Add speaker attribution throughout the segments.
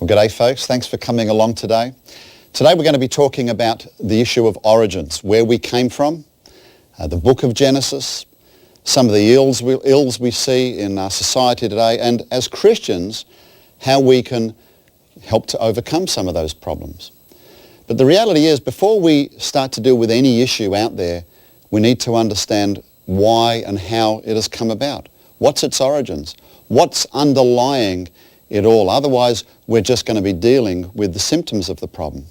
Speaker 1: Well, g'day folks, thanks for coming along today. Today we're going to be talking about the issue of origins, where we came from, the book of Genesis, some of the ills we see in our society today, and as Christians, how we can help to overcome some of those problems. But the reality is, before we start to deal with any issue out there, we need to understand why and how it has come about. What's its origins? What's underlying it all? Otherwise, we're just going to be dealing with the symptoms of the problem.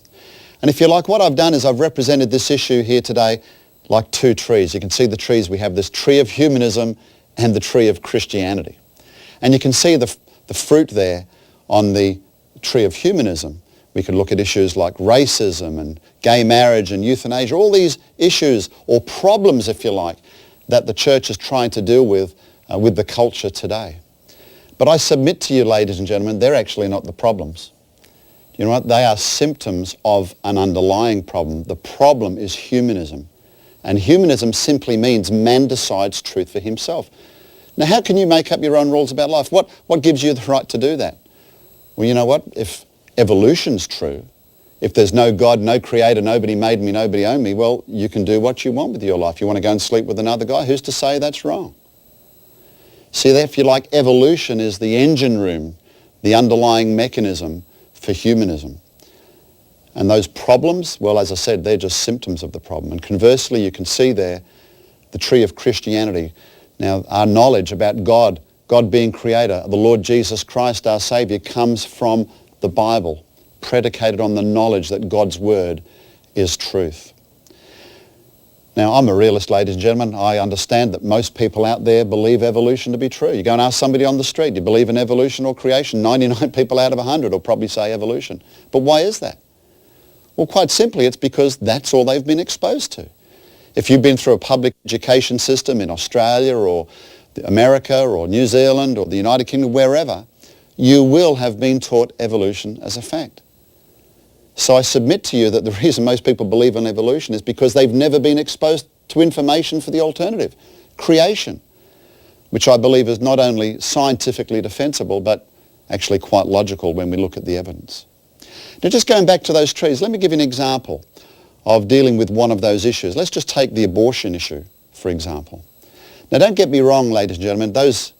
Speaker 1: And if you like, what I've done is I've represented this issue here today like two trees. You can see the trees. We have this tree of humanism and the tree of Christianity. And you can see the fruit there on the tree of humanism. We could look at issues like racism and gay marriage and euthanasia, all these issues or problems, if you like, that the church is trying to deal with the culture today. But I submit to you, ladies and gentlemen, they're actually not the problems. You know what? They are symptoms of an underlying problem. The problem is humanism. And humanism simply means man decides truth for himself. Now, how can you make up your own rules about life? What gives you the right to do that? Well, you know what? If evolution's true, if there's no God, no creator, nobody made me, nobody owned me, well, you can do what you want with your life. You want to go and sleep with another guy? Who's to say that's wrong? See, if you like, evolution is the engine room, the underlying mechanism for humanism. And those problems, well, as I said, they're just symptoms of the problem. And conversely, you can see there the tree of Christianity. Now, our knowledge about God being creator, the Lord Jesus Christ, our Savior, comes from the Bible, predicated on the knowledge that God's word is truth. Now, I'm a realist, ladies and gentlemen. I understand that most people out there believe evolution to be true. You go and ask somebody on the street, do you believe in evolution or creation? 99 people out of 100 will probably say evolution. But why is that? Well, quite simply, it's because that's all they've been exposed to. If you've been through a public education system in Australia or America or New Zealand or the United Kingdom, wherever, you will have been taught evolution as a fact. So I submit to you that the reason most people believe in evolution is because they've never been exposed to information for the alternative, creation, which I believe is not only scientifically defensible, but actually quite logical when we look at the evidence. Now, just going back to those trees, let me give you an example of dealing with one of those issues. Let's just take the abortion issue, for example. Now, don't get me wrong, ladies and gentlemen, those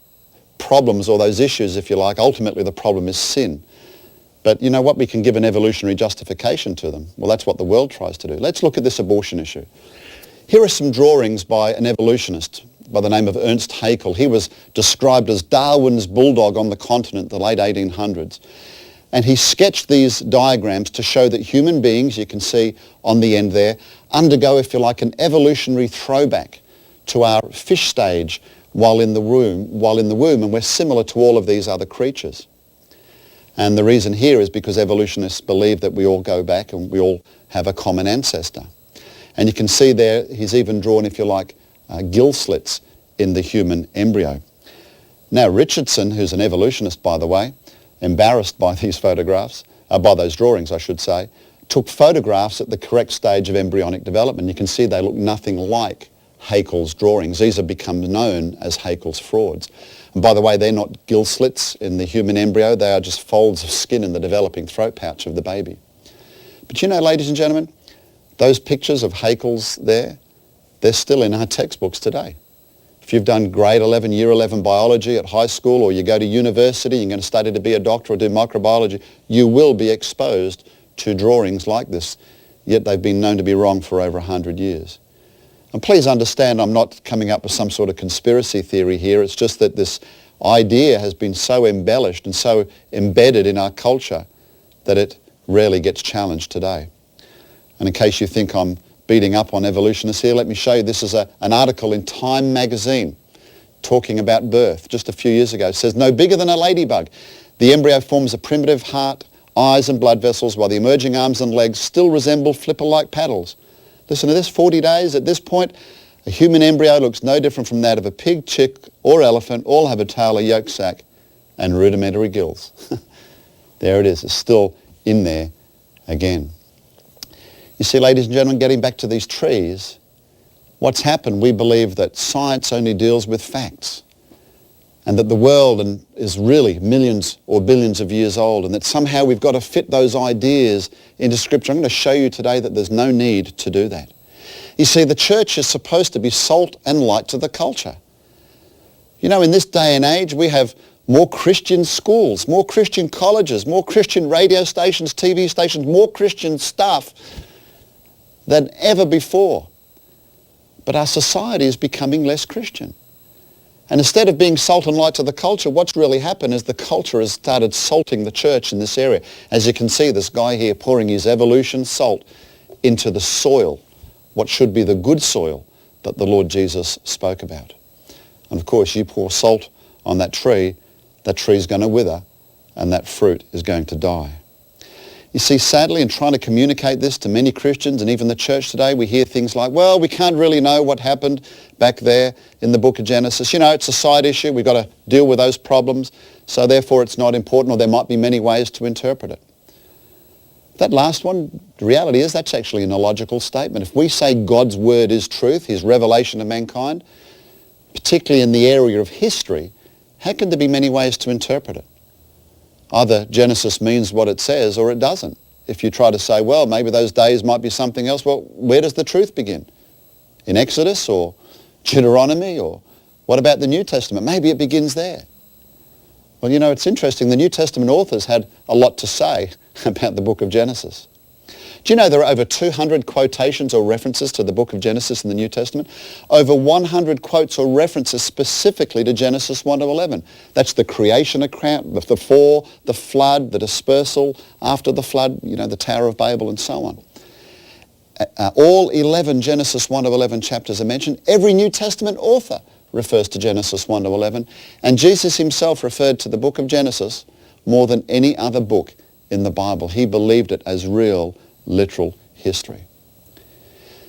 Speaker 1: problems or those issues, if you like, ultimately the problem is sin. But you know what? We can give an evolutionary justification to them. Well, that's what the world tries to do. Let's look at this abortion issue. Here are some drawings by an evolutionist by the name of Ernst Haeckel. He was described as Darwin's bulldog on the continent in the late 1800s. And he sketched these diagrams to show that human beings, you can see on the end there, undergo, if you like, an evolutionary throwback to our fish stage while in the womb, and we're similar to all of these other creatures. And the reason here is because evolutionists believe that we all go back and we all have a common ancestor. And you can see there, he's even drawn, if you like, gill slits in the human embryo. Now, Richardson, who's an evolutionist, by the way, embarrassed by these photographs, by those drawings, I should say, took photographs at the correct stage of embryonic development. You can see they look nothing like Haeckel's drawings. These have become known as Haeckel's frauds. And by the way, they're not gill slits in the human embryo. They are just folds of skin in the developing throat pouch of the baby. But you know, ladies and gentlemen, those pictures of Haeckel's there, they're still in our textbooks today. If you've done grade 11, year 11 biology at high school, or you go to university, you're going to study to be a doctor or do microbiology, you will be exposed to drawings like this, yet they've been known to be wrong for over 100 years. And please understand, I'm not coming up with some sort of conspiracy theory here. It's just that this idea has been so embellished and so embedded in our culture that it rarely gets challenged today. And in case you think I'm beating up on evolutionists here, let me show you. This is an article in Time magazine talking about birth just a few years ago. It says, no bigger than a ladybug. The embryo forms a primitive heart eyes and blood vessels, while the emerging arms and legs still resemble flipper-like paddles. Listen to this, 40 days. At this point, a human embryo looks no different from that of a pig, chick, or elephant. All have a tail, a yolk sac, and rudimentary gills. There it is. It's still in there again. You see, ladies and gentlemen, getting back to these trees, what's happened, we believe that science only deals with facts, and that the world is really millions or billions of years old, and that somehow we've got to fit those ideas into Scripture. I'm going to show you today that there's no need to do that. You see, the church is supposed to be salt and light to the culture. You know, in this day and age, we have more Christian schools, more Christian colleges, more Christian radio stations, TV stations, more Christian stuff than ever before. But our society is becoming less Christian. And instead of being salt and light to the culture, what's really happened is the culture has started salting the church in this area. As you can see, this guy here pouring his evolution salt into the soil, what should be the good soil that the Lord Jesus spoke about. And of course, you pour salt on that tree's going to wither, and that fruit is going to die. You see, sadly, in trying to communicate this to many Christians and even the church today, we hear things like, well, we can't really know what happened back there in the book of Genesis. You know, it's a side issue. We've got to deal with those problems, so therefore it's not important, or there might be many ways to interpret it. That last one, the reality is that's actually an illogical statement. If we say God's word is truth, his revelation of mankind, particularly in the area of history, how can there be many ways to interpret it? Either Genesis means what it says or it doesn't. If you try to say, well, maybe those days might be something else, well, where does the truth begin? In Exodus or Deuteronomy, or what about the New Testament? Maybe it begins there. Well, you know, it's interesting. The New Testament authors had a lot to say about the book of Genesis. Do you know there are over 200 quotations or references to the book of Genesis in the New Testament? Over 100 quotes or references specifically to Genesis 1 to 11. That's the creation account, the fall, the flood, the dispersal after the flood, you know, the Tower of Babel and so on. All 11 Genesis 1 to 11 chapters are mentioned. Every New Testament author refers to Genesis 1 to 11. And Jesus himself referred to the book of Genesis more than any other book in the Bible. He believed it as real, literal history.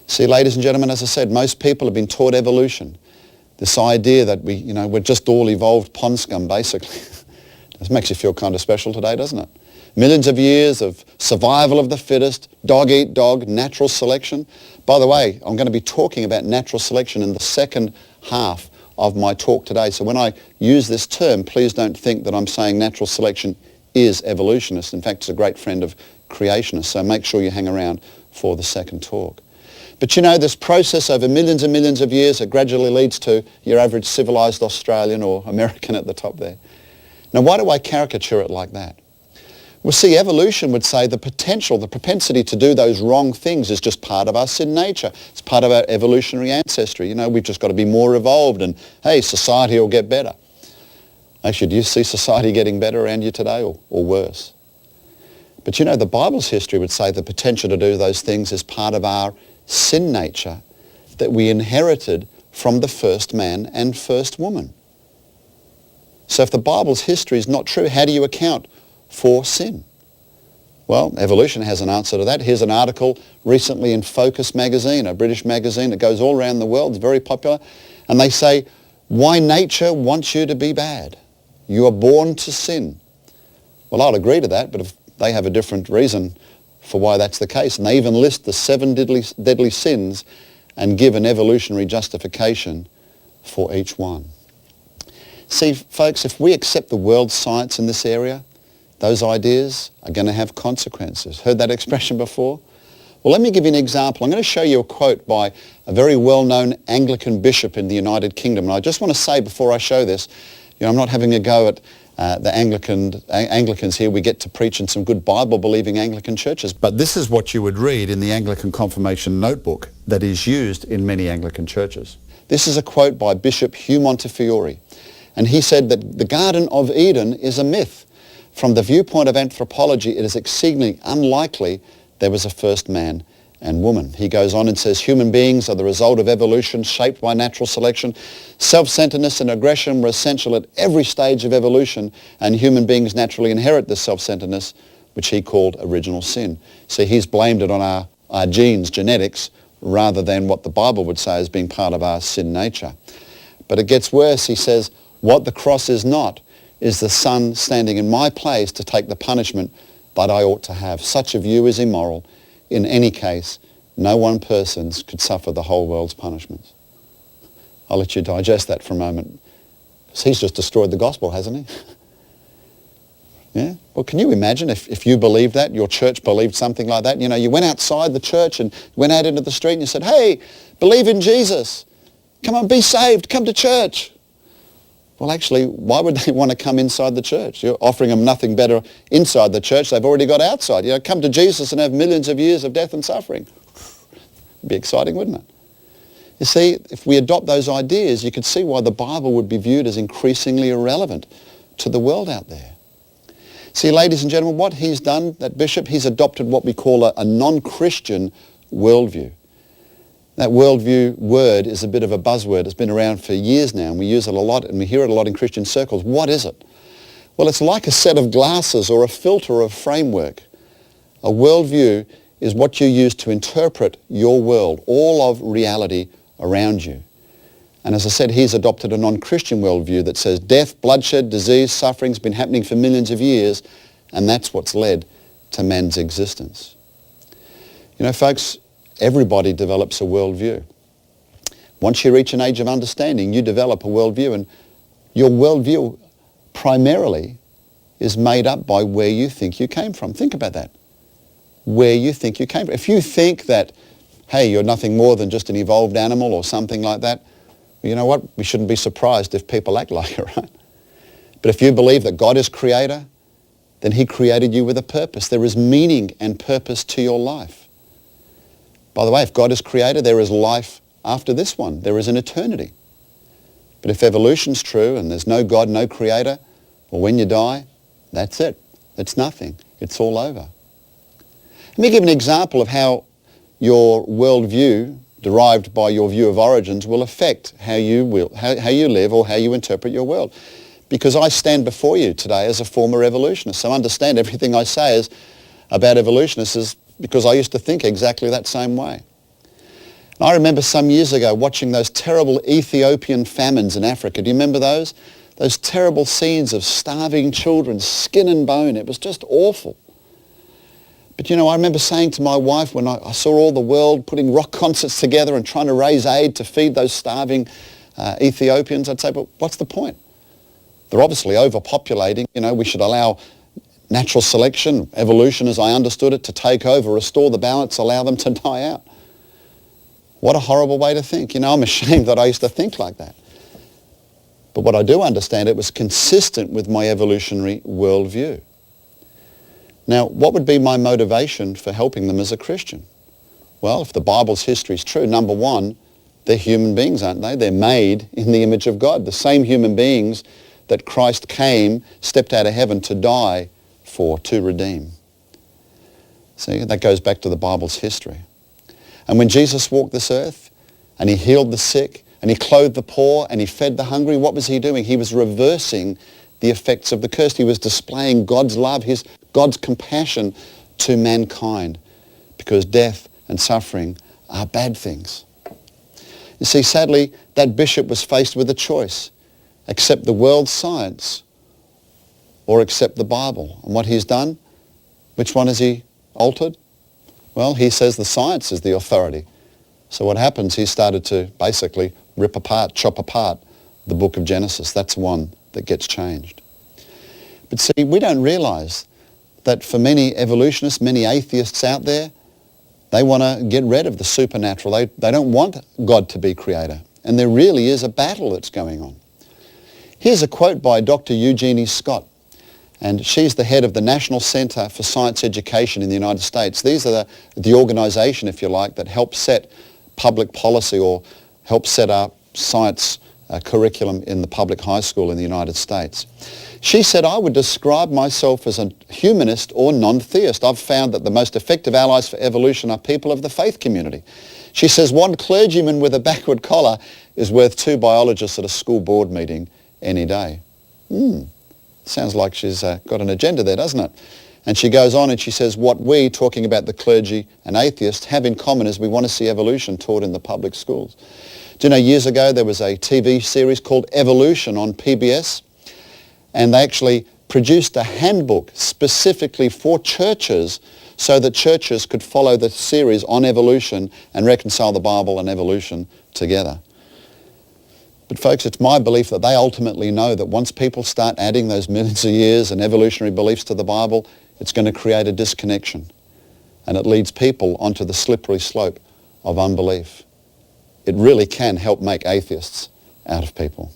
Speaker 1: See, ladies and gentlemen, as I said, most people have been taught evolution. This idea that we're just all evolved pond scum, basically. This makes you feel kind of special today, doesn't it? Millions of years of survival of the fittest, dog eat dog, natural selection. By the way, I'm going to be talking about natural selection in the second half of my talk today. So when I use this term, please don't think that I'm saying natural selection is evolutionist. In fact, it's a great friend of creationists, so make sure you hang around for the second talk. But you know, this process over millions and millions of years, it gradually leads to your average civilized Australian or American at the top there. Now, why do I caricature it like that? Well, see, evolution would say the potential, the propensity to do those wrong things is just part of our sin nature. It's part of our evolutionary ancestry. You know, we've just got to be more evolved, and hey, society will get better. Actually, do you see society getting better around you today or worse? But you know, the Bible's history would say the potential to do those things is part of our sin nature that we inherited from the first man and first woman. So if the Bible's history is not true, how do you account for sin? Well, evolution has an answer to that. Here's an article recently in Focus magazine, a British magazine that goes all around the world. It's very popular. And they say, why nature wants you to be bad. You are born to sin. Well, I'll agree to that, but if they have a different reason for why that's the case. And they even list the 7 deadly sins and give an evolutionary justification for each one. See, folks, if we accept the world's science in this area, those ideas are going to have consequences. Heard that expression before? Well, let me give you an example. I'm going to show you a quote by a very well-known Anglican bishop in the United Kingdom. And I just want to say before I show this, I'm not having a go at the Anglicans here. We get to preach in some good Bible-believing Anglican churches. But this is what you would read in the Anglican confirmation notebook that is used in many Anglican churches. This is a quote by Bishop Hugh Montefiore. And he said that the Garden of Eden is a myth. From the viewpoint of anthropology, it is exceedingly unlikely there was a first man and woman. He goes on and says, human beings are the result of evolution shaped by natural selection. Self-centeredness and aggression were essential at every stage of evolution, and human beings naturally inherit this self-centeredness which he called original sin. So he's blamed it on our genes, genetics, rather than what the Bible would say as being part of our sin nature. But it gets worse. He says, what the cross is not is the Son standing in my place to take the punishment that I ought to have. Such a view is immoral. In any case, no one person could suffer the whole world's punishments. I'll let you digest that for a moment. Because he's just destroyed the gospel, hasn't he? Yeah? Well, can you imagine if you believed that, your church believed something like that? You know, you went outside the church and went out into the street and you said, hey, believe in Jesus. Come on, be saved. Come to church. Well, actually, why would they want to come inside the church? You're offering them nothing better inside the church. They've already got outside. You know, come to Jesus and have millions of years of death and suffering. It'd be exciting, wouldn't it? You see, if we adopt those ideas, you could see why the Bible would be viewed as increasingly irrelevant to the world out there. See, ladies and gentlemen, what he's done, that bishop, he's adopted what we call a non-Christian worldview. That worldview word is a bit of a buzzword. It's been around for years now, and we use it a lot, and we hear it a lot in Christian circles. What is it? Well, it's like a set of glasses or a filter or a framework. A worldview is what you use to interpret your world, all of reality around you. And as I said, he's adopted a non-Christian worldview that says death, bloodshed, disease, suffering's been happening for millions of years, and that's what's led to man's existence. You know, folks, everybody develops a worldview. Once you reach an age of understanding, you develop a worldview, and your worldview primarily is made up by where you think you came from. Think about that. Where you think you came from. If you think that, hey, you're nothing more than just an evolved animal or something like that, you know what? We shouldn't be surprised if people act like it, right? But if you believe that God is creator, then he created you with a purpose. There is meaning and purpose to your life. By the way, if God is creator, there is life after this one. There is an eternity. But if evolution's true and there's no God, no creator, well, when you die, that's it. It's nothing. It's all over. Let me give an example of how your worldview derived by your view of origins will affect how you live or how you interpret your world. Because I stand before you today as a former evolutionist. So understand everything I say is about evolutionists is because I used to think exactly that same way. And I remember some years ago watching those terrible Ethiopian famines in Africa. Do you remember those? Those terrible scenes of starving children, skin and bone. It was just awful. But you know, I remember saying to my wife when I saw all the world putting rock concerts together and trying to raise aid to feed those starving Ethiopians, I'd say, but what's the point? They're obviously overpopulating. You know, we should allow natural selection, evolution as I understood it, to take over, restore the balance, allow them to die out. What a horrible way to think. You know, I'm ashamed that I used to think like that. But what I do understand, it was consistent with my evolutionary worldview. Now, what would be my motivation for helping them as a Christian? Well, if the Bible's history is true, number one, they're human beings, aren't they? They're made in the image of God. The same human beings that Christ came, stepped out of heaven to die for, to redeem. See, that goes back to the Bible's history. And when Jesus walked this earth and he healed the sick and he clothed the poor and he fed the hungry, what was he doing? He was reversing the effects of the curse. He was displaying God's love, God's compassion to mankind, because death and suffering are bad things. You see, sadly, that bishop was faced with a choice: accept the world's science or accept the Bible. And what he's done, which one has he altered? Well, he says the science is the authority. So what happens, he started to basically chop apart the book of Genesis. That's one that gets changed. But see, we don't realize that for many evolutionists, many atheists out there, they want to get rid of the supernatural. They don't want God to be creator. And there really is a battle that's going on. Here's a quote by Dr. Eugenie Scott. And she's the head of the National Center for Science Education in the United States. These are the organization, if you like, that helps set public policy or helps set up science curriculum in the public high school in the United States. She said, I would describe myself as a humanist or non-theist. I've found that the most effective allies for evolution are people of the faith community. She says, one clergyman with a backward collar is worth two biologists at a school board meeting any day. Sounds like she's got an agenda there, doesn't it? And she goes on and she says, what we, talking about the clergy and atheists, have in common is we want to see evolution taught in the public schools. Do you know, years ago there was a TV series called Evolution on PBS, and they actually produced a handbook specifically for churches so that churches could follow the series on evolution and reconcile the Bible and evolution together. But folks, it's my belief that they ultimately know that once people start adding those millions of years and evolutionary beliefs to the Bible, it's going to create a disconnection. And it leads people onto the slippery slope of unbelief. It really can help make atheists out of people.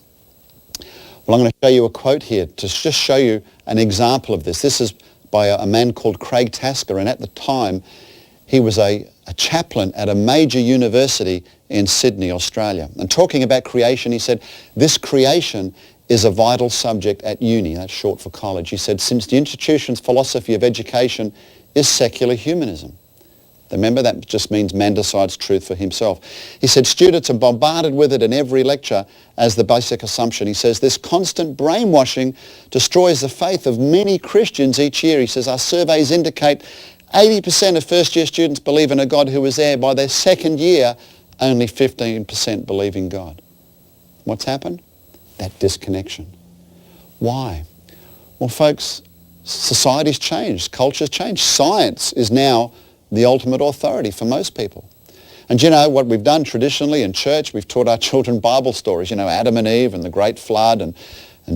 Speaker 1: Well, I'm going to show you a quote here to just show you an example of this. This is by a man called Craig Tasker, and at the time he was a chaplain at a major university in Sydney, Australia. And talking about creation, he said, this creation is a vital subject at uni. That's short for college. He said, since the institution's philosophy of education is secular humanism. Remember, that just means man decides truth for himself. He said, students are bombarded with it in every lecture as the basic assumption. He says, this constant brainwashing destroys the faith of many Christians each year. He says, our surveys indicate 80% of first-year students believe in a God who is there. By their second year, only 15% believe in God. What's happened? That disconnection. Why? Well, folks, society's changed. Culture's changed. Science is now the ultimate authority for most people. And you know what we've done traditionally in church? We've taught our children Bible stories, you know, Adam and Eve and the great flood and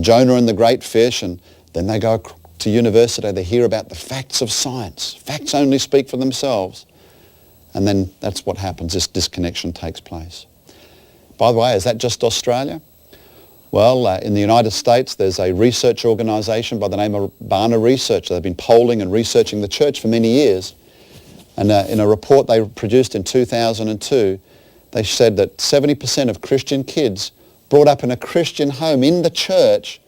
Speaker 1: Jonah and the great fish, and then they go to university, they hear about the facts of science. Facts only speak for themselves. And then that's what happens, this disconnection takes place. By the way, is that just Australia? Well, in the United States, there's a research organization by the name of Barna Research. They've been polling and researching the church for many years. And in a report they produced in 2002, they said that 70% of Christian kids brought up in a Christian home in the church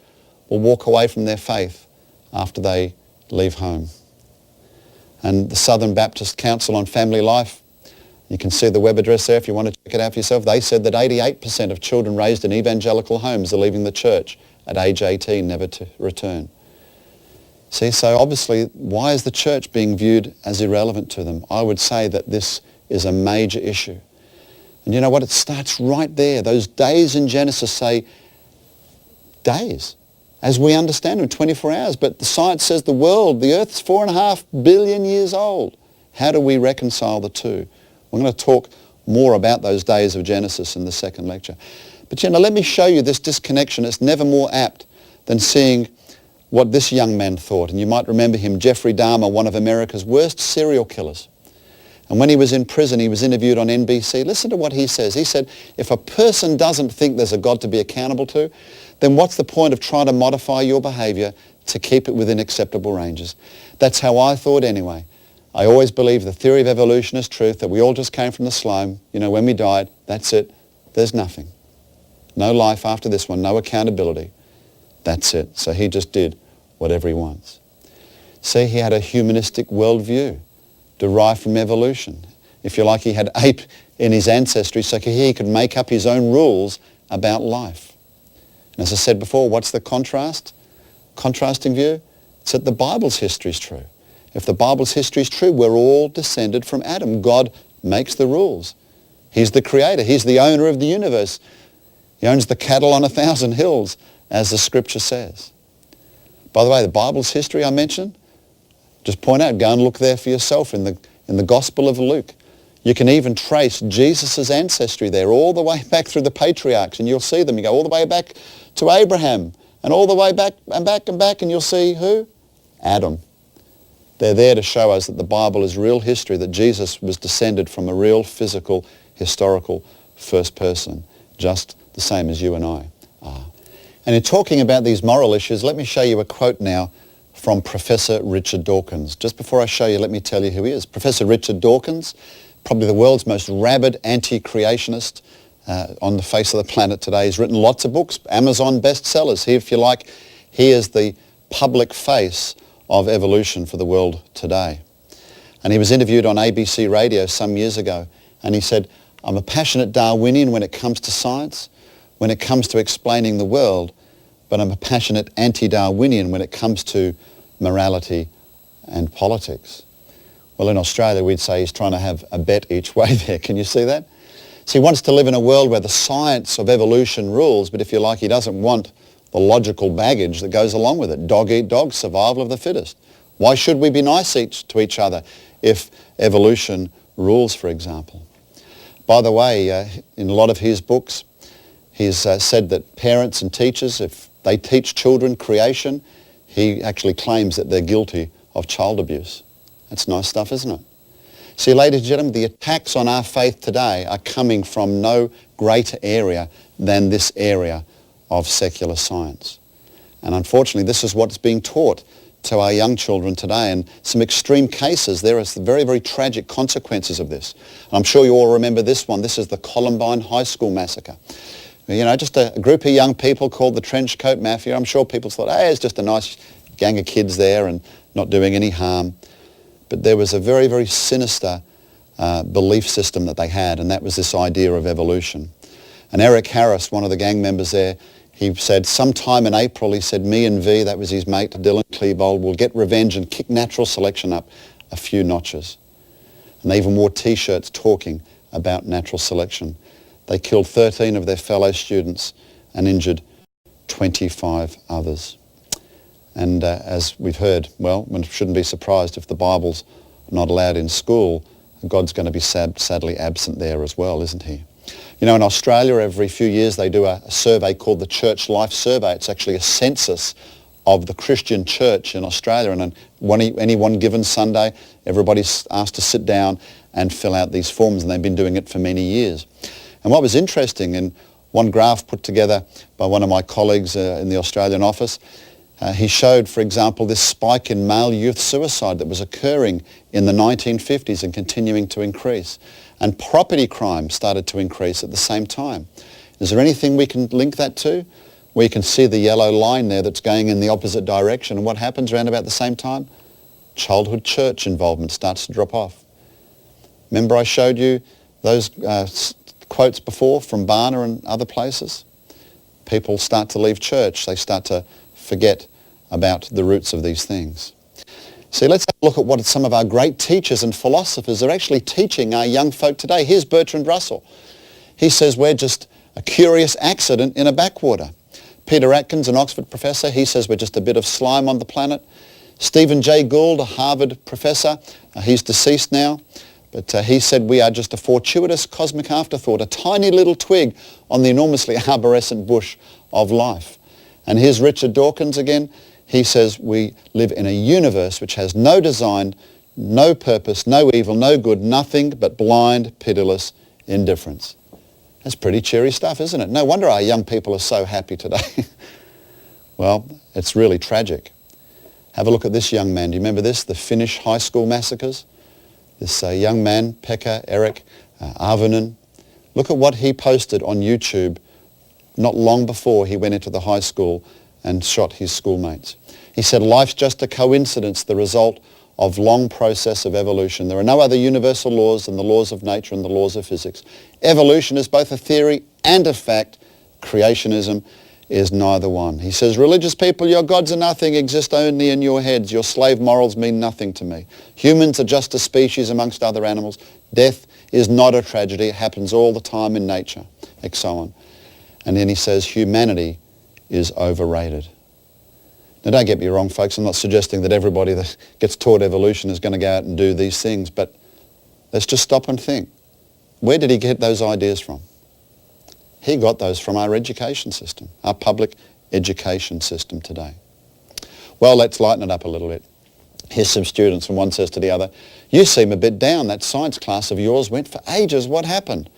Speaker 1: will walk away from their faith after they leave home. And the Southern Baptist Council on Family Life, you can see the web address there if you want to check it out for yourself. They said that 88% of children raised in evangelical homes are leaving the church at age 18, never to return. See, so obviously, why is the church being viewed as irrelevant to them? I would say that this is a major issue. And you know what? It starts right there. Those days in Genesis say days, as we understand them, 24 hours. But the science says the world, the earth's 4.5 billion years old. How do we reconcile the two? We're going to talk more about those days of Genesis in the second lecture. But you know, let me show you this disconnection. It's never more apt than seeing what this young man thought. And you might remember him, Jeffrey Dahmer, one of America's worst serial killers. And when he was in prison, he was interviewed on NBC. Listen to what he says. He said, if a person doesn't think there's a God to be accountable to, then what's the point of trying to modify your behavior to keep it within acceptable ranges? That's how I thought anyway. I always believed the theory of evolution is truth, that we all just came from the slime. You know, when we died, that's it. There's nothing. No life after this one, no accountability. That's it. So he just did whatever he wants. See, he had a humanistic worldview derived from evolution. If you like, he had ape in his ancestry, so he could make up his own rules about life. And as I said before, what's the contrast? Contrasting view? It's that the Bible's history is true. If the Bible's history is true, we're all descended from Adam. God makes the rules. He's the creator. He's the owner of the universe. He owns the cattle on 1,000 hills, as the scripture says. By the way, the Bible's history I mentioned, just point out, go and look there for yourself in the Gospel of Luke. You can even trace Jesus' ancestry there all the way back through the patriarchs, and you'll see them. You go all the way back to Abraham, and all the way back and back and back, and you'll see who? Adam. They're there to show us that the Bible is real history, that Jesus was descended from a real physical, historical first person, just the same as you and I are. And in talking about these moral issues, let me show you a quote now from Professor Richard Dawkins. Just before I show you, let me tell you who he is. Professor Richard Dawkins, probably the world's most rabid anti-creationist on the face of the planet today. He's written lots of books, Amazon bestsellers. He, if you like, he is the public face of evolution for the world today. And he was interviewed on ABC radio some years ago, and he said, I'm a passionate Darwinian when it comes to science, when it comes to explaining the world, but I'm a passionate anti-Darwinian when it comes to morality and politics. Well, in Australia, we'd say he's trying to have a bet each way there. Can you see that? So he wants to live in a world where the science of evolution rules, but if you like, he doesn't want the logical baggage that goes along with it. Dog eat dog, survival of the fittest. Why should we be nice to each other if evolution rules, for example? By the way, in a lot of his books, he's said that parents and teachers, if they teach children creation, he actually claims that they're guilty of child abuse. That's nice stuff, isn't it? See, ladies and gentlemen, the attacks on our faith today are coming from no greater area than this area of secular science. And unfortunately, this is what's being taught to our young children today. And some extreme cases, there are very, very tragic consequences of this. I'm sure you all remember this one. This is the Columbine High School massacre. You know, just a group of young people called the Trench Coat Mafia. I'm sure people thought, hey, it's just a nice gang of kids there and not doing any harm. But there was a very, very sinister belief system that they had, and that was this idea of evolution. And Eric Harris, one of the gang members there, he said sometime in April, he said, me and V, that was his mate, Dylan Klebold, will get revenge and kick natural selection up a few notches. And they even wore T-shirts talking about natural selection. They killed 13 of their fellow students and injured 25 others. And as we've heard, well, one shouldn't be surprised if the Bible's not allowed in school. God's going to be sadly absent there as well, isn't he? You know, in Australia, every few years they do a survey called the Church Life Survey. It's actually a census of the Christian church in Australia. And on any one given Sunday, everybody's asked to sit down and fill out these forms, and they've been doing it for many years. And what was interesting, in one graph put together by one of my colleagues in the Australian office, he showed, for example, this spike in male youth suicide that was occurring in the 1950s and continuing to increase. And property crime started to increase at the same time. Is there anything we can link that to? Where you can see the yellow line there that's going in the opposite direction. And what happens around about the same time? Childhood church involvement starts to drop off. Remember I showed you those quotes before from Barna and other places? People start to leave church. They start to forget about the roots of these things. See, let's have a look at what some of our great teachers and philosophers are actually teaching our young folk today. Here's Bertrand Russell. He says we're just a curious accident in a backwater. Peter Atkins, an Oxford professor, he says we're just a bit of slime on the planet. Stephen Jay Gould, a Harvard professor, he's deceased now, but he said we are just a fortuitous cosmic afterthought, a tiny little twig on the enormously arborescent bush of life. And here's Richard Dawkins again. He says we live in a universe which has no design, no purpose, no evil, no good, nothing but blind, pitiless indifference. That's pretty cheery stuff, isn't it? No wonder our young people are so happy today. Well, it's really tragic. Have a look at this young man. Do you remember this? The Finnish high school massacres? This young man, Pekka Erik Arvonen. Look at what he posted on YouTube not long before he went into the high school and shot his schoolmates. He said, life's just a coincidence, the result of long process of evolution. There are no other universal laws than the laws of nature and the laws of physics. Evolution is both a theory and a fact. Creationism is neither one. He says, religious people, your gods are nothing, exist only in your heads. Your slave morals mean nothing to me. Humans are just a species amongst other animals. Death is not a tragedy. It happens all the time in nature, and so on. And then he says, humanity is overrated. Now don't get me wrong, folks, I'm not suggesting that everybody that gets taught evolution is going to go out and do these things, but let's just stop and think. Where did he get those ideas from? He got those from our education system, our public education system today. Well, let's lighten it up a little bit. Here's some students, and one says to the other, you seem a bit down. That science class of yours went for ages. What happened?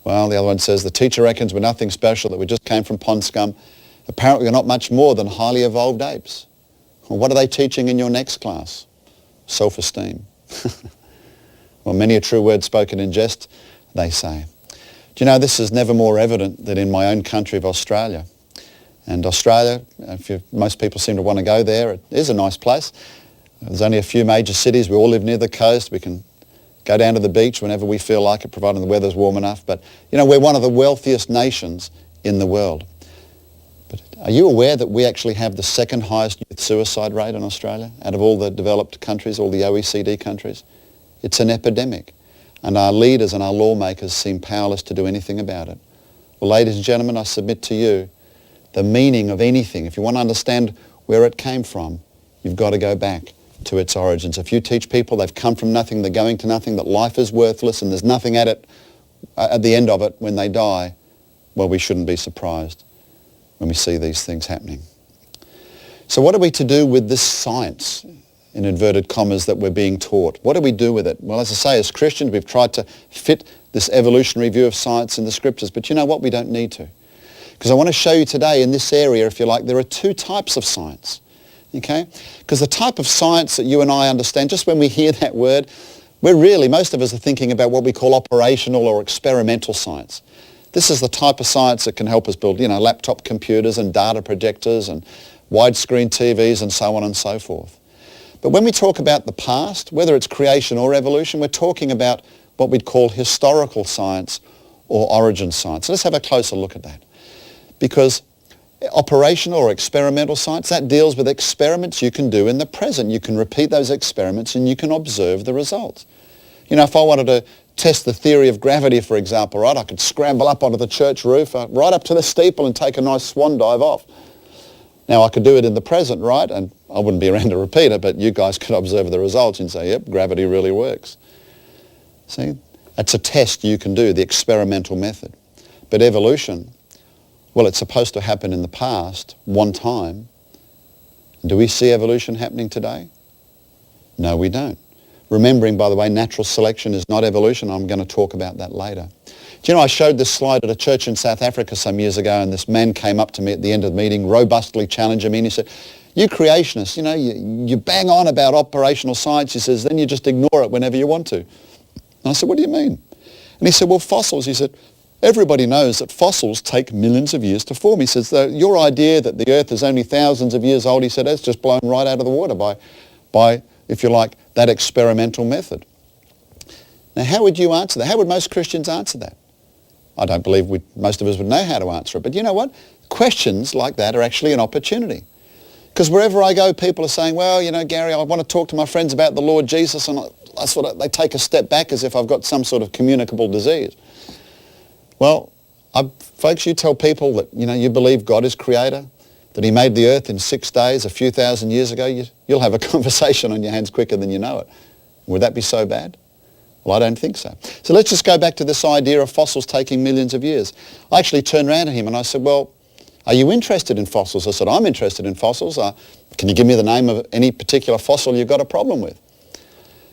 Speaker 1: Well, the other one says, the teacher reckons we're nothing special, that we just came from pond scum. Apparently we're not much more than highly evolved apes. Well, what are they teaching in your next class? Self-esteem. Well, many a true word spoken in jest, they say. Do you know, this is never more evident than in my own country of Australia. And Australia, most people seem to want to go there. It is a nice place. There's only a few major cities. We all live near the coast. We can go down to the beach whenever we feel like it, providing the weather's warm enough. But, you know, we're one of the wealthiest nations in the world. But Are you aware that we actually have the second highest youth suicide rate in Australia out of all the developed countries, all the OECD countries? It's an epidemic. And our leaders and our lawmakers seem powerless to do anything about it. Well, ladies and gentlemen, I submit to you the meaning of anything. If you want to understand where it came from, you've got to go back to its origins. If you teach people they've come from nothing, they're going to nothing, that life is worthless and there's nothing at the end of it when they die, well, we shouldn't be surprised when we see these things happening. So what are we to do with this science, in inverted commas, that we're being taught? What do we do with it? Well, as I say, as Christians, we've tried to fit this evolutionary view of science in the scriptures, but you know what? We don't need to. Because I want to show you today in this area, if you like, there are two types of science. Okay? Because the type of science that you and I understand, just when we hear that word, most of us are thinking about what we call operational or experimental science. This is the type of science that can help us build, laptop computers and data projectors and widescreen TVs and so on and so forth. But when we talk about the past, whether it's creation or evolution, we're talking about what we'd call historical science or origin science. Let's have a closer look at that. Because operational or experimental science, that deals with experiments you can do in the present. You can repeat those experiments and you can observe the results. If I wanted to test the theory of gravity, for example, right, I could scramble up onto the church roof, right up to the steeple and take a nice swan dive off. Now, I could do it in the present, right, and I wouldn't be around to repeat it, but you guys could observe the results and say, yep, gravity really works. See, that's a test you can do, the experimental method. But evolution, well, it's supposed to happen in the past, one time. Do we see evolution happening today? No, we don't. Remembering, by the way, natural selection is not evolution. I'm going to talk about that later. Do you know, I showed this slide at a church in South Africa some years ago, and this man came up to me at the end of the meeting, robustly challenging me, and he said, you creationists, you bang on about operational science, he says, then you just ignore it whenever you want to. And I said, what do you mean? And he said, well, fossils, he said, everybody knows that fossils take millions of years to form. He says, your idea that the earth is only thousands of years old, he said, that's just blown right out of the water by, if you like, that experimental method. Now, how would you answer that? How would most Christians answer that? I don't believe most of us would know how to answer it. But you know what? Questions like that are actually an opportunity. Because wherever I go, people are saying, well, Gary, I want to talk to my friends about the Lord Jesus, and they take a step back as if I've got some sort of communicable disease. Well, folks, you tell people that, you believe God is creator, that he made the earth in 6 days a few thousand years ago, you'll have a conversation on your hands quicker than you know it. Would that be so bad? Well, I don't think so. So let's just go back to this idea of fossils taking millions of years. I actually turned around to him and I said, well, are you interested in fossils? I said, I'm interested in fossils. Can you give me the name of any particular fossil you've got a problem with?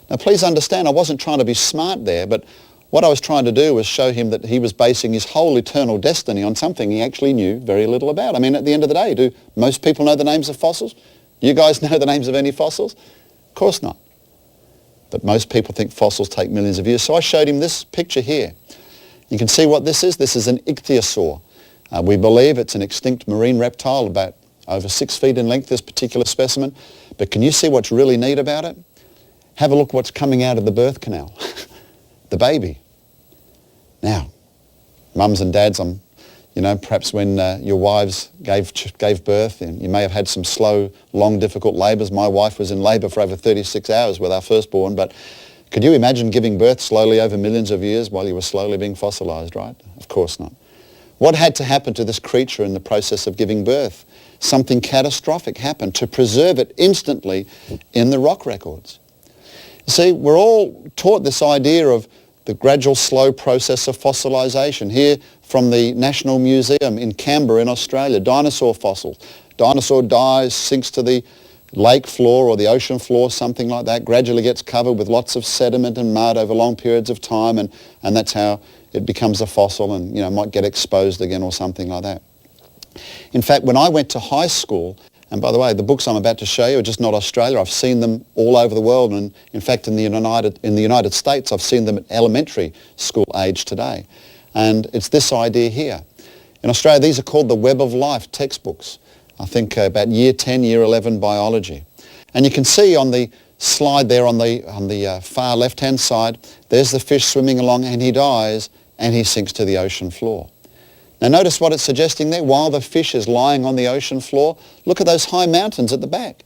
Speaker 1: Now, please understand, I wasn't trying to be smart there, but what I was trying to do was show him that he was basing his whole eternal destiny on something he actually knew very little about. I mean, at the end of the day, do most people know the names of fossils? You guys know the names of any fossils? Of course not. But most people think fossils take millions of years. So I showed him this picture here. You can see what this is. This is an ichthyosaur. We believe it's an extinct marine reptile, about over 6 feet in length, this particular specimen. But can you see what's really neat about it? Have a look what's coming out of the birth canal. The baby. Now, mums and dads, perhaps when your wives gave birth, and you may have had some slow, long, difficult labours. My wife was in labour for over 36 hours with our firstborn, but could you imagine giving birth slowly over millions of years while you were slowly being fossilised, right? Of course not. What had to happen to this creature in the process of giving birth? Something catastrophic happened to preserve it instantly in the rock records. You see, we're all taught this idea of the gradual, slow process of fossilisation. Here from the National Museum in Canberra in Australia, dinosaur fossils. Dinosaur dies, sinks to the lake floor or the ocean floor, something like that, gradually gets covered with lots of sediment and mud over long periods of time, and that's how it becomes a fossil and, might get exposed again or something like that. In fact, when I went to high school, and by the way, the books I'm about to show you are just not Australia. I've seen them all over the world, and in fact, in the United States, I've seen them at elementary school age today. And it's this idea here. In Australia, these are called the Web of Life textbooks. I think about year 10, year 11 biology. And you can see on the slide there on the far left-hand side, there's the fish swimming along, and he dies, and he sinks to the ocean floor. Now notice what it's suggesting there. While the fish is lying on the ocean floor, look at those high mountains at the back.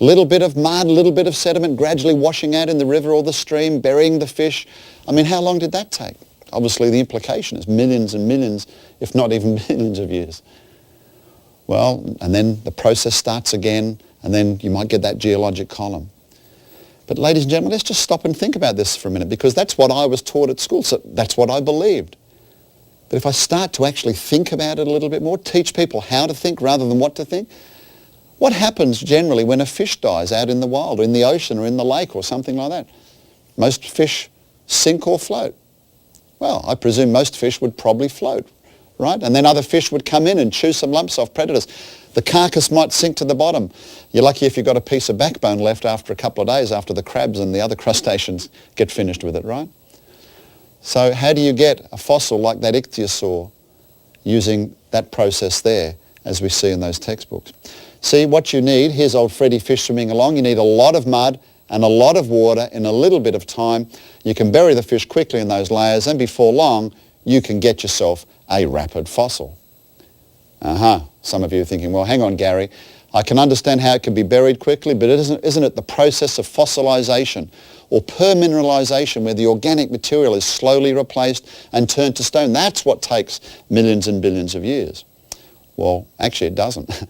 Speaker 1: A little bit of mud, a little bit of sediment gradually washing out in the river or the stream, burying the fish. I mean, how long did that take? Obviously the implication is millions and millions, if not even billions of years. Well, and then the process starts again, and then you might get that geologic column. But ladies and gentlemen, let's just stop and think about this for a minute, because that's what I was taught at school, so that's what I believed. But if I start to actually think about it a little bit more, teach people how to think rather than what to think, what happens generally when a fish dies out in the wild or in the ocean or in the lake or something like that? Most fish sink or float. Well, I presume most fish would probably float, right? And then other fish would come in and chew some lumps off predators. The carcass might sink to the bottom. You're lucky if you've got a piece of backbone left after a couple of days after the crabs and the other crustaceans get finished with it, right? So how do you get a fossil like that ichthyosaur using that process there, as we see in those textbooks? See, what you need, here's old Freddy Fish swimming along, you need a lot of mud and a lot of water in a little bit of time. You can bury the fish quickly in those layers, and before long, you can get yourself a rapid fossil. Some of you are thinking, well, hang on, Gary, I can understand how it can be buried quickly, but isn't it the process of fossilization or permineralization, where the organic material is slowly replaced and turned to stone? That's what takes millions and billions of years. Well, actually it doesn't.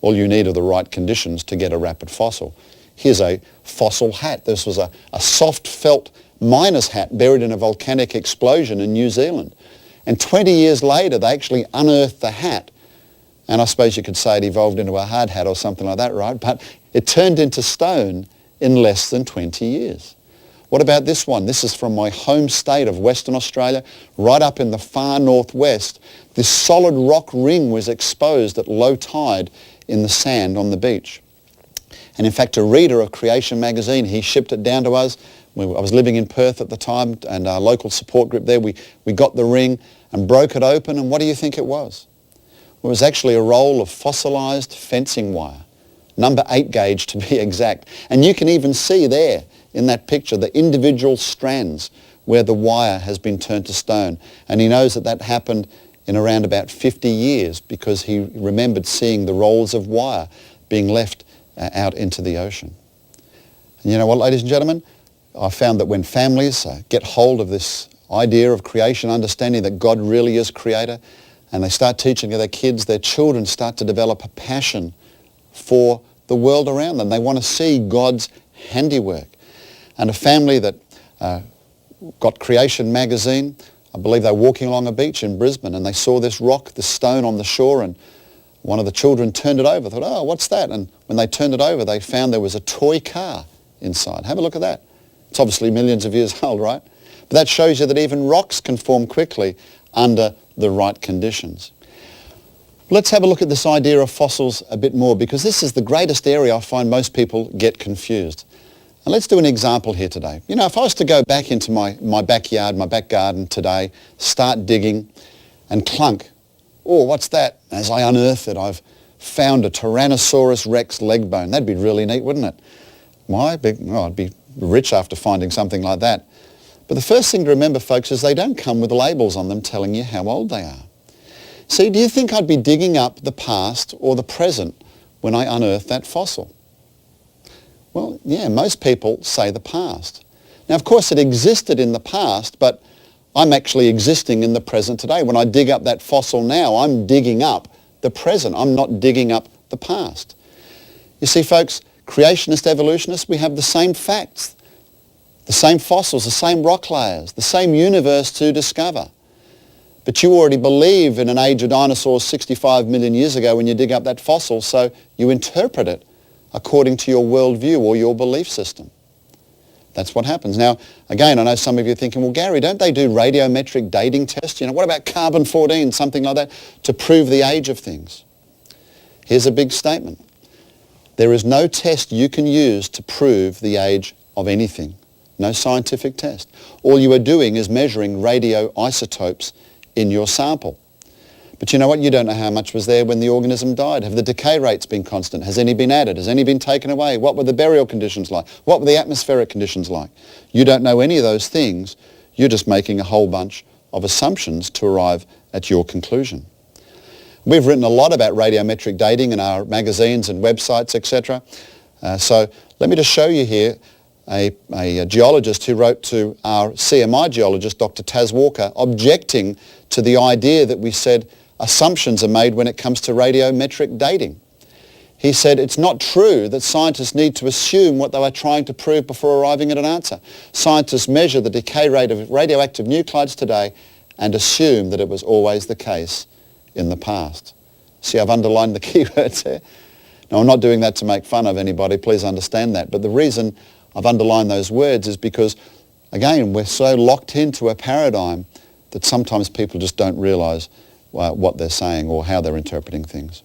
Speaker 1: All you need are the right conditions to get a rapid fossil. Here's a fossil hat. This was a soft felt miner's hat buried in a volcanic explosion in New Zealand. And 20 years later, they actually unearthed the hat. And I suppose you could say it evolved into a hard hat or something like that, right? But it turned into stone in less than 20 years. What about this one? This is from my home state of Western Australia, right up in the far northwest. This solid rock ring was exposed at low tide in the sand on the beach. And in fact, a reader of Creation magazine, he shipped it down to us. I was living in Perth at the time, and our local support group there, we got the ring and broke it open, and what do you think it was? Well, it was actually a roll of fossilized fencing wire, number 8 gauge to be exact. And you can even see there in that picture the individual strands where the wire has been turned to stone. And he knows that that happened in around about 50 years because he remembered seeing the rolls of wire being left out into the ocean. And you know what, ladies and gentlemen? I found that when families get hold of this idea of creation, understanding that God really is creator, and they start teaching their kids, their children start to develop a passion for the world around them. They want to see God's handiwork. And a family that got Creation magazine, I believe they were walking along a beach in Brisbane, and they saw this rock, this stone on the shore, and one of the children turned it over, thought, oh, what's that? And when they turned it over, they found there was a toy car inside. Have a look at that. It's obviously millions of years old, right? But that shows you that even rocks can form quickly under the right conditions. Let's have a look at this idea of fossils a bit more, because this is the greatest area I find most people get confused. And let's do an example here today. You know, if I was to go back into my backyard, my back garden today, start digging, and clunk, oh, what's that? As I unearth it, I've found a Tyrannosaurus Rex leg bone. That'd be really neat, wouldn't it? Why? Well, I'd be rich after finding something like that. But the first thing to remember, folks, is they don't come with labels on them telling you how old they are. See, do you think I'd be digging up the past or the present when I unearth that fossil? Well, yeah, most people say the past. Now, of course, it existed in the past, but I'm actually existing in the present today. When I dig up that fossil now, I'm digging up the present. I'm not digging up the past. You see, folks, creationist evolutionists, we have the same facts, the same fossils, the same rock layers, the same universe to discover. But you already believe in an age of dinosaurs 65 million years ago when you dig up that fossil, so you interpret it according to your worldview or your belief system. That's what happens. Now, again, I know some of you are thinking, well, Gary, don't they do radiometric dating tests? You know, what about carbon-14, something like that, to prove the age of things? Here's a big statement. There is no test you can use to prove the age of anything. No scientific test. All you are doing is measuring radioisotopes in your sample. But you know what? You don't know how much was there when the organism died. Have the decay rates been constant? Has any been added? Has any been taken away? What were the burial conditions like? What were the atmospheric conditions like? You don't know any of those things. You're just making a whole bunch of assumptions to arrive at your conclusion. We've written a lot about radiometric dating in our magazines and websites, etc. So let me just show you here a geologist who wrote to our CMI geologist, Dr. Taz Walker, objecting to the idea that we said assumptions are made when it comes to radiometric dating. He said it's not true that scientists need to assume what they were trying to prove before arriving at an answer. Scientists measure the decay rate of radioactive nuclides today and assume that it was always the case in the past. See, I've underlined the keywords there. Now, I'm not doing that to make fun of anybody, please understand that. But the reason I've underlined those words is because, again, we're so locked into a paradigm that sometimes people just don't realise what they're saying or how they're interpreting things.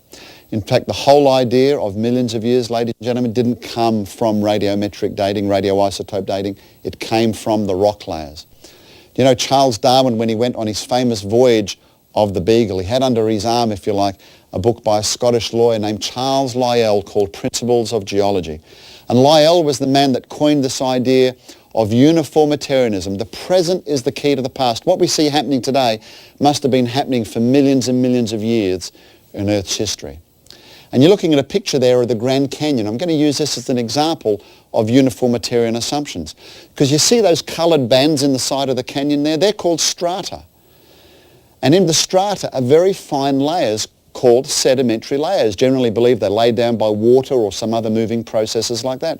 Speaker 1: In fact, the whole idea of millions of years, ladies and gentlemen, didn't come from radiometric dating, radioisotope dating. It came from the rock layers. You know, Charles Darwin, when he went on his famous voyage of the Beagle, he had under his arm, if you like, a book by a Scottish lawyer named Charles Lyell called Principles of Geology. And Lyell was the man that coined this idea of uniformitarianism. The present is the key to the past. What we see happening today must have been happening for millions and millions of years in Earth's history. And you're looking at a picture there of the Grand Canyon. I'm going to use this as an example of uniformitarian assumptions. Because you see those coloured bands in the side of the canyon there? They're called strata. And in the strata are very fine layers called sedimentary layers. Generally believed they're laid down by water or some other moving processes like that.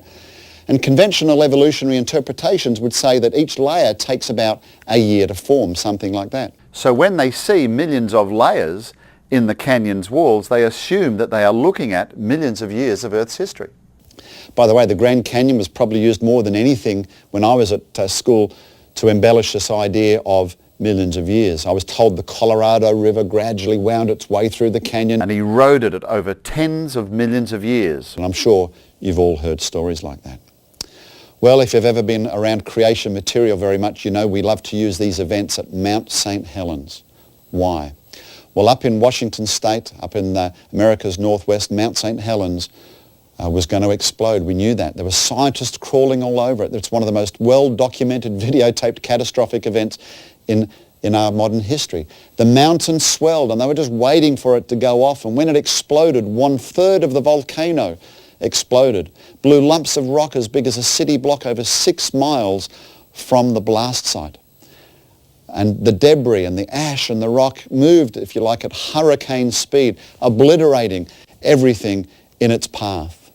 Speaker 1: And conventional evolutionary interpretations would say that each layer takes about a year to form, something like that. So when they see millions of layers in the canyon's walls, they assume that they are looking at millions of years of Earth's history. By the way, the Grand Canyon was probably used more than anything when I was at school to embellish this idea of millions of years. I was told the Colorado River gradually wound its way through the canyon and eroded it over tens of millions of years. And I'm sure you've all heard stories like that. Well, if you've ever been around creation material very much, you know we love to use these events at Mount St. Helens. Why? Well, up in Washington State, up in America's Northwest, Mount St. Helens was going to explode. We knew that. There were scientists crawling all over it. It's one of the most well-documented, videotaped catastrophic events in our modern history. The mountain swelled and they were just waiting for it to go off. And when it exploded, 1/3 of the volcano exploded. Blew lumps of rock as big as a city block over 6 miles from the blast site. And the debris and the ash and the rock moved, if you like, at hurricane speed, obliterating everything in its path.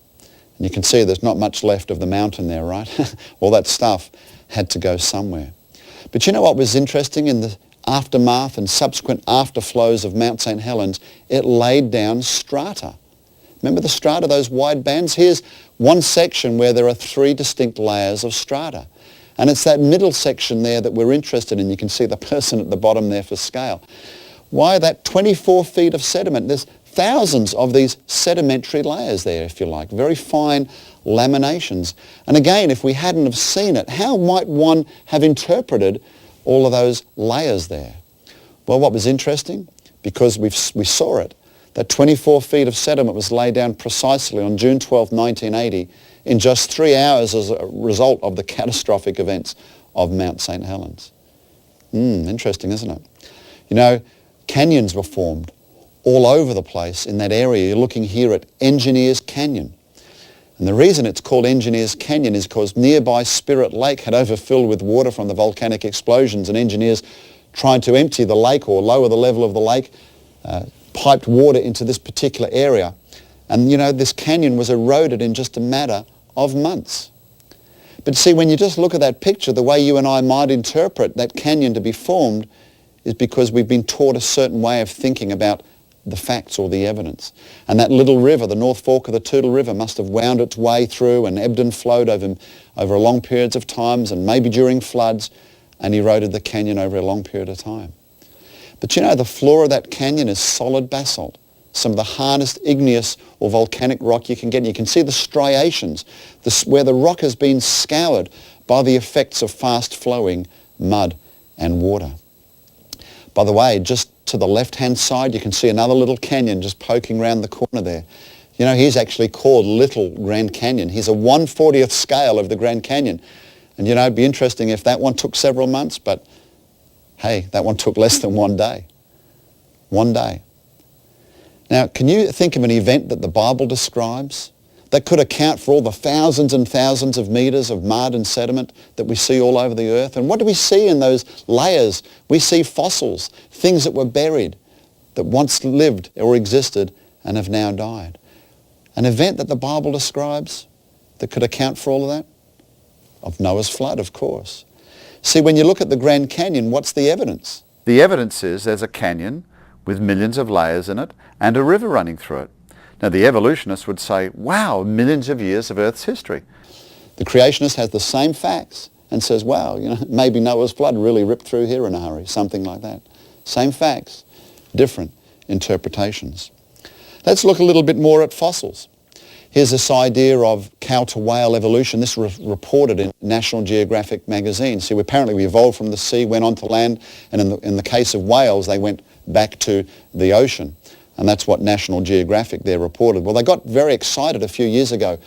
Speaker 1: And you can see there's not much left of the mountain there, right? All that stuff had to go somewhere. But you know what was interesting in the aftermath and subsequent afterflows of Mount St. Helens? It laid down strata. Remember the strata, those wide bands? Here's one section where there are 3 distinct layers of strata. And it's that middle section there that we're interested in. You can see the person at the bottom there for scale. Why that 24 feet of sediment? There's thousands of these sedimentary layers there, if you like, very fine laminations. And again, if we hadn't have seen it, how might one have interpreted all of those layers there? Well, what was interesting, because we saw it, that 24 feet of sediment was laid down precisely on June 12, 1980, in just 3 hours as a result of the catastrophic events of Mount St. Helens. Interesting, isn't it? You know, canyons were formed all over the place in that area. You're looking here at Engineers Canyon. And the reason it's called Engineers Canyon is because nearby Spirit Lake had overfilled with water from the volcanic explosions, and engineers trying to empty the lake or lower the level of the lake piped water into this particular area. And, you know, this canyon was eroded in just a matter of months. But see, when you just look at that picture, the way you and I might interpret that canyon to be formed is because we've been taught a certain way of thinking about the facts or the evidence. And that little river, the North Fork of the Toutle River, must have wound its way through and ebbed and flowed over long periods of times, and maybe during floods, and eroded the canyon over a long period of time. But you know, the floor of that canyon is solid basalt. Some of the hardest igneous or volcanic rock you can get. And you can see the striations, where the rock has been scoured by the effects of fast-flowing mud and water. By the way, just to the left-hand side, you can see another little canyon just poking around the corner there. You know, he's actually called Little Grand Canyon. He's a 1/40th scale of the Grand Canyon. And, you know, it'd be interesting if that one took several months, but, hey, that one took less than 1 day. One day. Now, can you think of an event that the Bible describes that could account for all the thousands and thousands of meters of mud and sediment that we see all over the earth? And what do we see in those layers? We see fossils, things that were buried, that once lived or existed and have now died. An event that the Bible describes that could account for all of that? Of Noah's flood, of course. See, when you look at the Grand Canyon, what's the evidence?
Speaker 2: The evidence is there's a canyon with millions of layers in it and a river running through it. Now, the evolutionists would say, wow, millions of years of Earth's history.
Speaker 1: The creationist has the same facts and says, wow, maybe Noah's flood really ripped through here in a hurry, something like that. Same facts, different interpretations. Let's look a little bit more at fossils. Here's this idea of cow to whale evolution. This was reported in National Geographic magazine. See, apparently we evolved from the sea, went onto land, and in the case of whales, they went back to the ocean. And that's what National Geographic there reported. Well, they got very excited a few years ago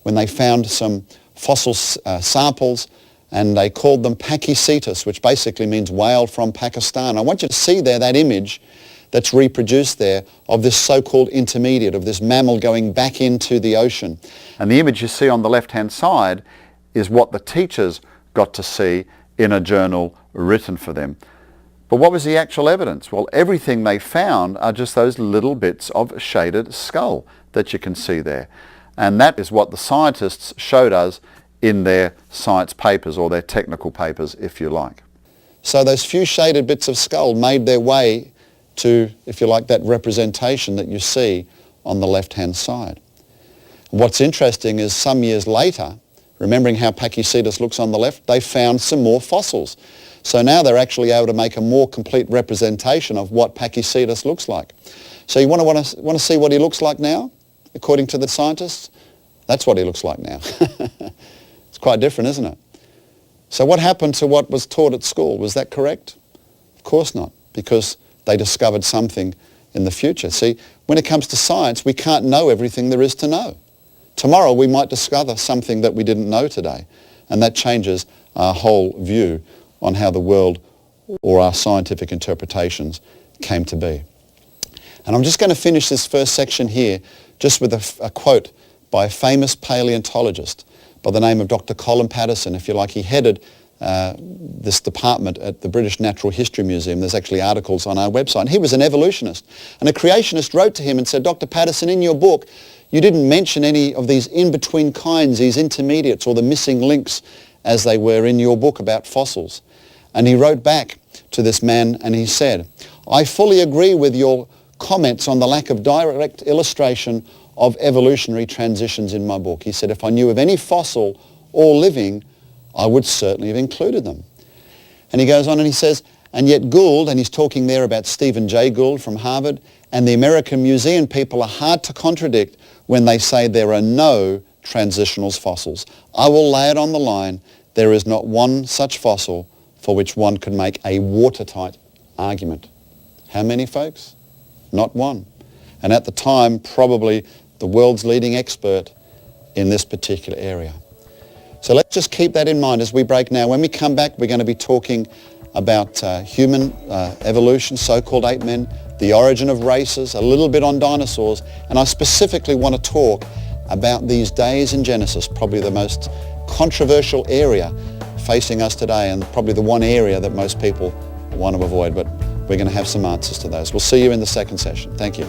Speaker 1: when they found some fossil samples, and they called them Pachycetus, which basically means whale from Pakistan. I want you to see there that image that's reproduced there of this so-called intermediate, of this mammal going back into the ocean.
Speaker 2: And the image you see on the left-hand side is what the teachers got to see in a journal written for them. But what was the actual evidence? Well, everything they found are just those little bits of shaded skull that you can see there. And that is what the scientists showed us in their science papers, or their technical papers, if you like.
Speaker 1: So those few shaded bits of skull made their way to, if you like, that representation that you see on the left-hand side. What's interesting is some years later, remembering how Pachycetus looks on the left, they found some more fossils. So now they're actually able to make a more complete representation of what Pachycetus looks like. So you want to see what he looks like now, according to the scientists? That's what he looks like now. It's quite different, isn't it? So what happened to what was taught at school? Was that correct? Of course not, because they discovered something in the future. See, when it comes to science, we can't know everything there is to know. Tomorrow we might discover something that we didn't know today, and that changes our whole view on how the world or our scientific interpretations came to be. And I'm just going to finish this first section here just with a quote by a famous paleontologist by the name of Dr. Colin Patterson. If you like, he headed this department at the British Natural History Museum. There's actually articles on our website. And he was an evolutionist. And a creationist wrote to him and said, Dr. Patterson, in your book, you didn't mention any of these in-between kinds, these intermediates, or the missing links, as they were in your book about fossils. And he wrote back to this man and he said, I fully agree with your comments on the lack of direct illustration of evolutionary transitions in my book. He said, if I knew of any fossil or living, I would certainly have included them. And he goes on and he says, and yet Gould, and he's talking there about Stephen Jay Gould from Harvard, and the American Museum people are hard to contradict when they say there are no transitional fossils. I will lay it on the line. There is not one such fossil for which one could make a watertight argument. How many, folks? Not one. And at the time, probably the world's leading expert in this particular area. So let's just keep that in mind as we break now. When we come back, we're going to be talking about human evolution, so-called ape men, the origin of races, a little bit on dinosaurs, and I specifically want to talk about these days in Genesis, probably the most controversial area facing us today, and probably the one area that most people want to avoid, but we're going to have some answers to those. We'll see you in the second session. Thank you.